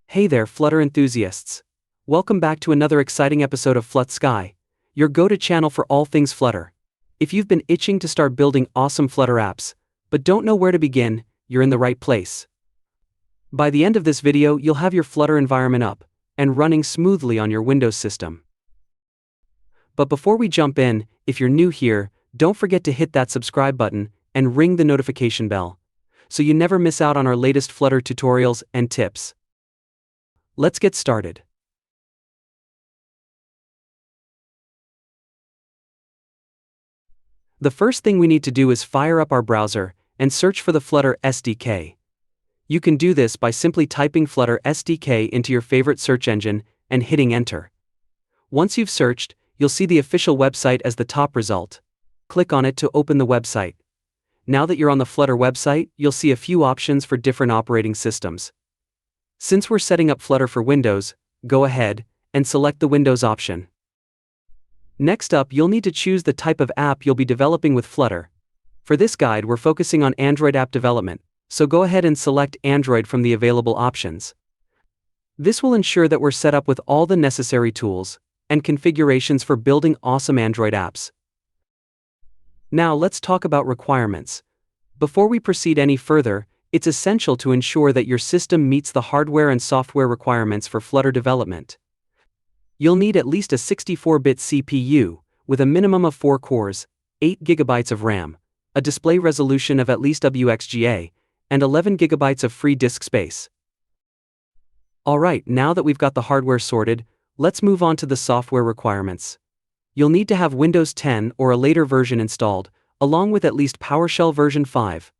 Hey there, Flutter enthusiasts. Welcome back to another exciting episode of Flutter Sky, your go-to channel for all things Flutter. If you've been itching to start building awesome Flutter apps, but don't know where to begin, you're in the right place. By the end of this video, you'll have your Flutter environment up and running smoothly on your Windows system. But before we jump in, if you're new here, don't forget to hit that subscribe button and ring the notification bell, so you never miss out on our latest Flutter tutorials and tips. Let's get started. The first thing we need to do is fire up our browser and search for the Flutter SDK. You can do this by simply typing Flutter SDK into your favorite search engine and hitting enter. Once you've searched, you'll see the official website as the top result. Click on it to open the website. Now that you're on the Flutter website, you'll see a few options for different operating systems. Since we're setting up Flutter for Windows, go ahead and select the Windows option. Next up, you'll need to choose the type of app you'll be developing with Flutter. For this guide, we're focusing on Android app development, so go ahead and select Android from the available options. This will ensure that we're set up with all the necessary tools and configurations for building awesome Android apps. Now let's talk about requirements. Before we proceed any further, it's essential to ensure that your system meets the hardware and software requirements for Flutter development. You'll need at least a 64-bit CPU, with a minimum of 4 cores, 8 GB of RAM, a display resolution of at least WXGA, and 11 GB of free disk space. Alright, now that we've got the hardware sorted, let's move on to the software requirements. You'll need to have Windows 10 or a later version installed, along with at least PowerShell version 5.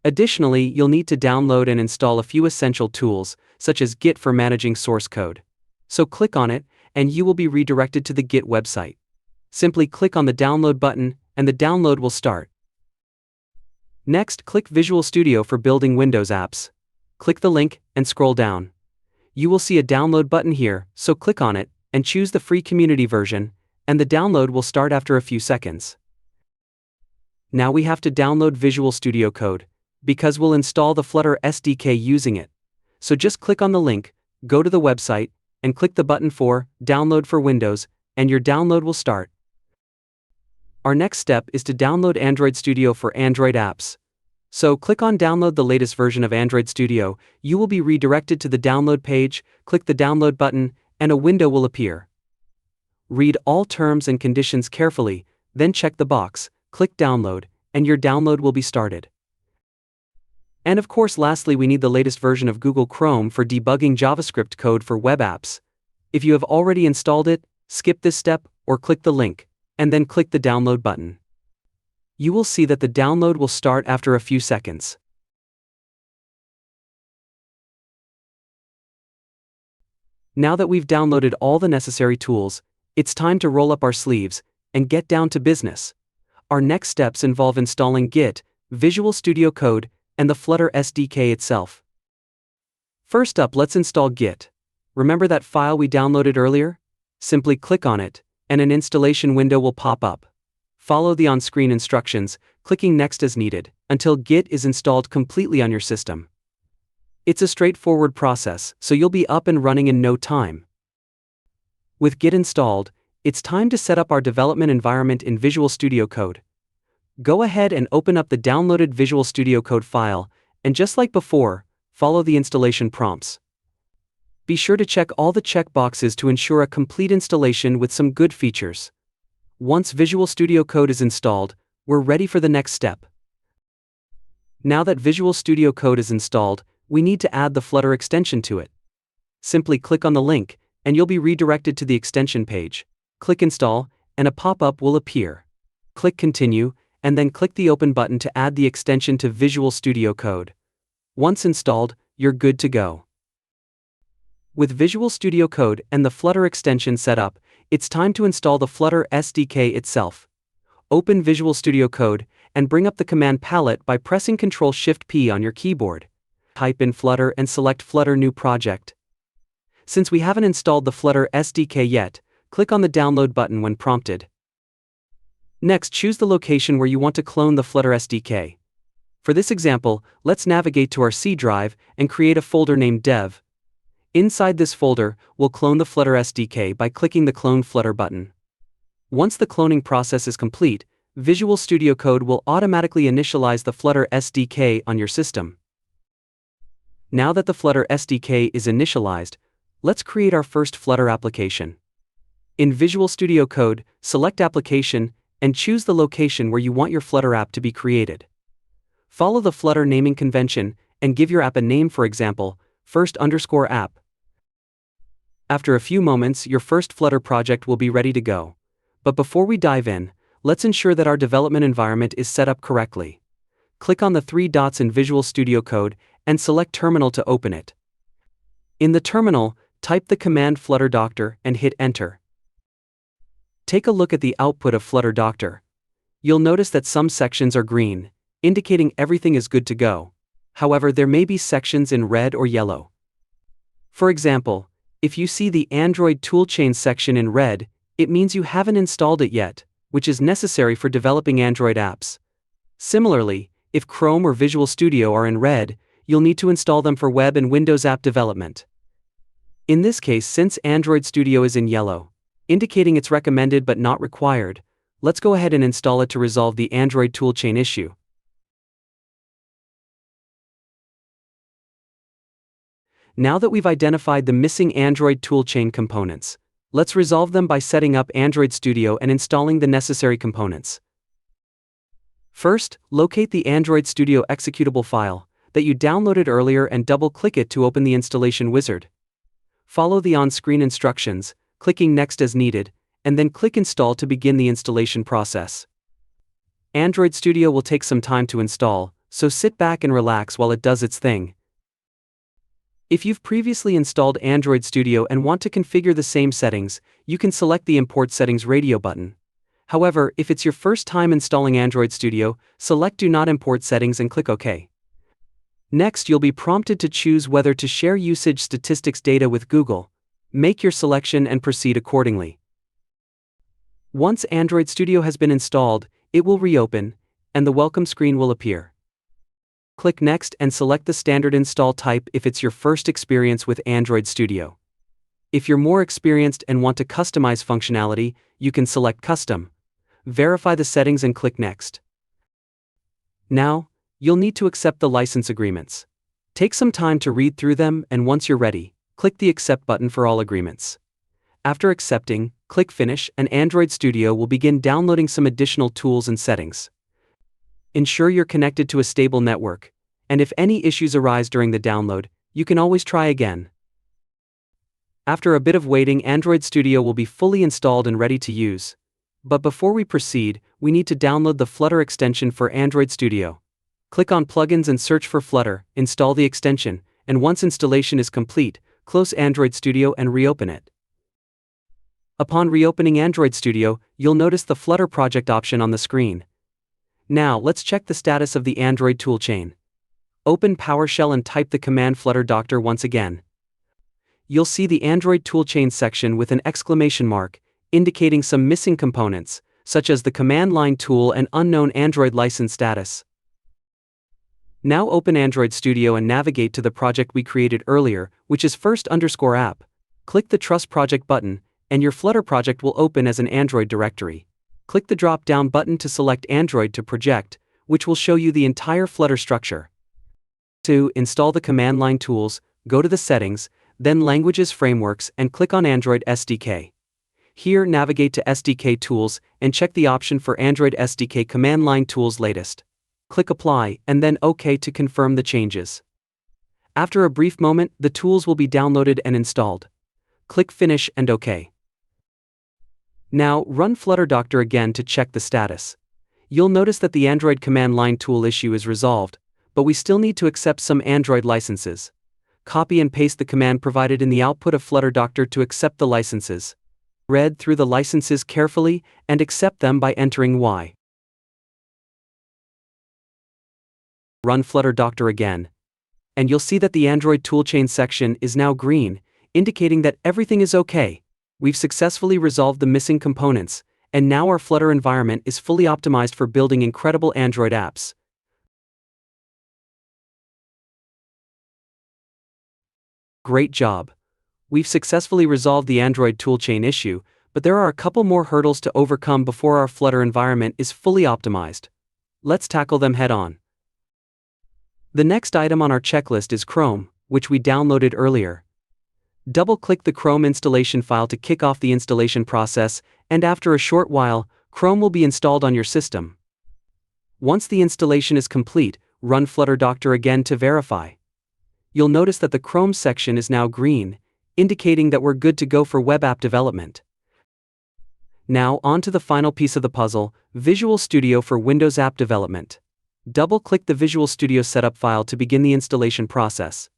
Additionally, you'll need to download and install a few essential tools, such as Git for managing source code. So click on it, and you will be redirected to the Git website. Simply click on the download button, and the download will start. Next, click Visual Studio for building Windows apps. Click the link, and scroll down. You will see a download button here, so click on it, and choose the free community version, and the download will start after a few seconds. Now we have to download Visual Studio Code, because we'll install the Flutter SDK using it. So just click on the link, go to the website, and click the button for Download for Windows, and your download will start. Our next step is to download Android Studio for Android apps. So click on Download the latest version of Android Studio, you will be redirected to the download page, click the download button, and a window will appear. Read all terms and conditions carefully, then check the box, click Download, and your download will be started. And of course, lastly, we need the latest version of Google Chrome for debugging JavaScript code for web apps. If you have already installed it, skip this step, or click the link, and then click the download button. You will see that the download will start after a few seconds. Now that we've downloaded all the necessary tools, it's time to roll up our sleeves and get down to business. Our next steps involve installing Git, Visual Studio Code, and the Flutter SDK itself. First up, let's install Git. Remember that file we downloaded earlier? Simply click on it, and an installation window will pop up. Follow the on-screen instructions, clicking Next as needed, until Git is installed completely on your system. It's a straightforward process, so you'll be up and running in no time. With Git installed, it's time to set up our development environment in Visual Studio Code. Go ahead and open up the downloaded Visual Studio Code file, and just like before, follow the installation prompts. Be sure to check all the checkboxes to ensure a complete installation with some good features. Once Visual Studio Code is installed, we're ready for the next step. Now that Visual Studio Code is installed, we need to add the Flutter extension to it. Simply click on the link, and you'll be redirected to the extension page. Click Install, and a pop-up will appear. Click Continue, and then click the Open button to add the extension to Visual Studio Code. Once installed, you're good to go. With Visual Studio Code and the Flutter extension set up, it's time to install the Flutter SDK itself. Open Visual Studio Code, and bring up the command palette by pressing Ctrl-Shift-P on your keyboard. Type in Flutter and select Flutter New Project. Since we haven't installed the Flutter SDK yet, click on the Download button when prompted. Next, choose the location where you want to clone the Flutter SDK. For this example, let's navigate to our C drive and create a folder named dev. Inside this folder, we'll clone the Flutter SDK by clicking the Clone Flutter button. Once the cloning process is complete, Visual Studio Code will automatically initialize the Flutter SDK on your system. Now that the Flutter SDK is initialized, let's create our first Flutter application. In Visual Studio Code, select Application and choose the location where you want your Flutter app to be created. Follow the Flutter naming convention and give your app a name, for example, first_app. After a few moments, your first Flutter project will be ready to go. But before we dive in, let's ensure that our development environment is set up correctly. Click on the three dots in Visual Studio Code and select Terminal to open it. In the terminal, type the command Flutter Doctor and hit Enter. Take a look at the output of Flutter Doctor. You'll notice that some sections are green, indicating everything is good to go. However, there may be sections in red or yellow. For example, if you see the Android toolchain section in red, it means you haven't installed it yet, which is necessary for developing Android apps. Similarly, if Chrome or Visual Studio are in red, you'll need to install them for web and Windows app development. In this case, since Android Studio is in yellow, indicating it's recommended but not required, let's go ahead and install it to resolve the Android toolchain issue. Now that we've identified the missing Android toolchain components, let's resolve them by setting up Android Studio and installing the necessary components. First, locate the Android Studio executable file that you downloaded earlier and double-click it to open the installation wizard. Follow the on-screen instructions, clicking Next as needed, and then click Install to begin the installation process. Android Studio will take some time to install, so sit back and relax while it does its thing. If you've previously installed Android Studio and want to configure the same settings, you can select the Import Settings radio button. However, if it's your first time installing Android Studio, select Do Not Import Settings and click OK. Next, you'll be prompted to choose whether to share usage statistics data with Google. Make your selection and proceed accordingly. Once Android Studio has been installed, it will reopen, and the welcome screen will appear. Click Next and select the standard install type if it's your first experience with Android Studio. If you're more experienced and want to customize functionality, you can select Custom. Verify the settings and click Next. Now, you'll need to accept the license agreements. Take some time to read through them, and once you're ready, click the Accept button for all agreements. After accepting, click Finish and Android Studio will begin downloading some additional tools and settings. Ensure you're connected to a stable network, and if any issues arise during the download, you can always try again. After a bit of waiting, Android Studio will be fully installed and ready to use. But before we proceed, we need to download the Flutter extension for Android Studio. Click on Plugins and search for Flutter, install the extension, and once installation is complete, close Android Studio and reopen it. Upon reopening Android Studio, you'll notice the Flutter project option on the screen. Now, let's check the status of the Android toolchain. Open PowerShell and type the command Flutter Doctor once again. You'll see the Android toolchain section with an exclamation mark, indicating some missing components, such as the command line tool and unknown Android license status. Now open Android Studio and navigate to the project we created earlier, which is first_app. Click the Trust Project button, and your Flutter project will open as an Android directory. Click the drop-down button to select Android to Project, which will show you the entire Flutter structure. To install the command line tools, go to the Settings, then Languages Frameworks and click on Android SDK. Here, navigate to SDK Tools and check the option for Android SDK Command Line Tools Latest. Click Apply and then OK to confirm the changes. After a brief moment, the tools will be downloaded and installed. Click Finish and OK. Now, run Flutter Doctor again to check the status. You'll notice that the Android command line tool issue is resolved, but we still need to accept some Android licenses. Copy and paste the command provided in the output of Flutter Doctor to accept the licenses. Read through the licenses carefully and accept them by entering Y. Run Flutter Doctor again. And you'll see that the Android toolchain section is now green, indicating that everything is okay. We've successfully resolved the missing components, and now our Flutter environment is fully optimized for building incredible Android apps. Great job! We've successfully resolved the Android toolchain issue, but there are a couple more hurdles to overcome before our Flutter environment is fully optimized. Let's tackle them head-on. The next item on our checklist is Chrome, which we downloaded earlier. Double-click the Chrome installation file to kick off the installation process, and after a short while, Chrome will be installed on your system. Once the installation is complete, run Flutter Doctor again to verify. You'll notice that the Chrome section is now green, indicating that we're good to go for web app development. Now on to the final piece of the puzzle, Visual Studio for Windows app development. Double-click the Visual Studio setup file to begin the installation process.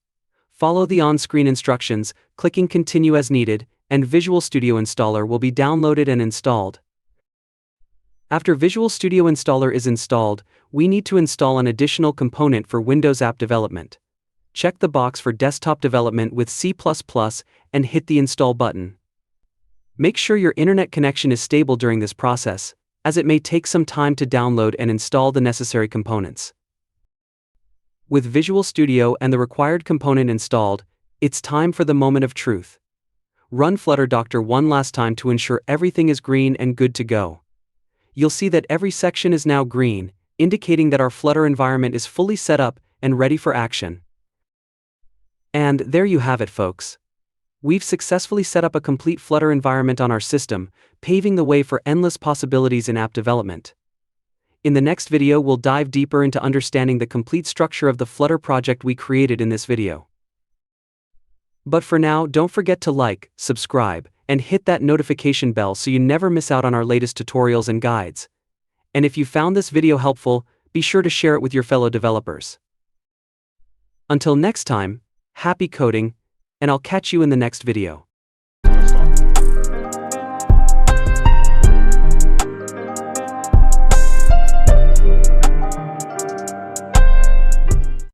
Follow the on-screen instructions, clicking Continue as needed, and Visual Studio Installer will be downloaded and installed. After Visual Studio Installer is installed, we need to install an additional component for Windows app development. Check the box for desktop development with C++ and hit the Install button. Make sure your internet connection is stable during this process, as it may take some time to download and install the necessary components. With Visual Studio and the required component installed, it's time for the moment of truth. Run Flutter Doctor one last time to ensure everything is green and good to go. You'll see that every section is now green, indicating that our Flutter environment is fully set up and ready for action. And there you have it, folks. We've successfully set up a complete Flutter environment on our system, paving the way for endless possibilities in app development. In the next video, we'll dive deeper into understanding the complete structure of the Flutter project we created in this video. But for now, don't forget to like, subscribe, and hit that notification bell so you never miss out on our latest tutorials and guides. And if you found this video helpful, be sure to share it with your fellow developers. Until next time, happy coding, and I'll catch you in the next video.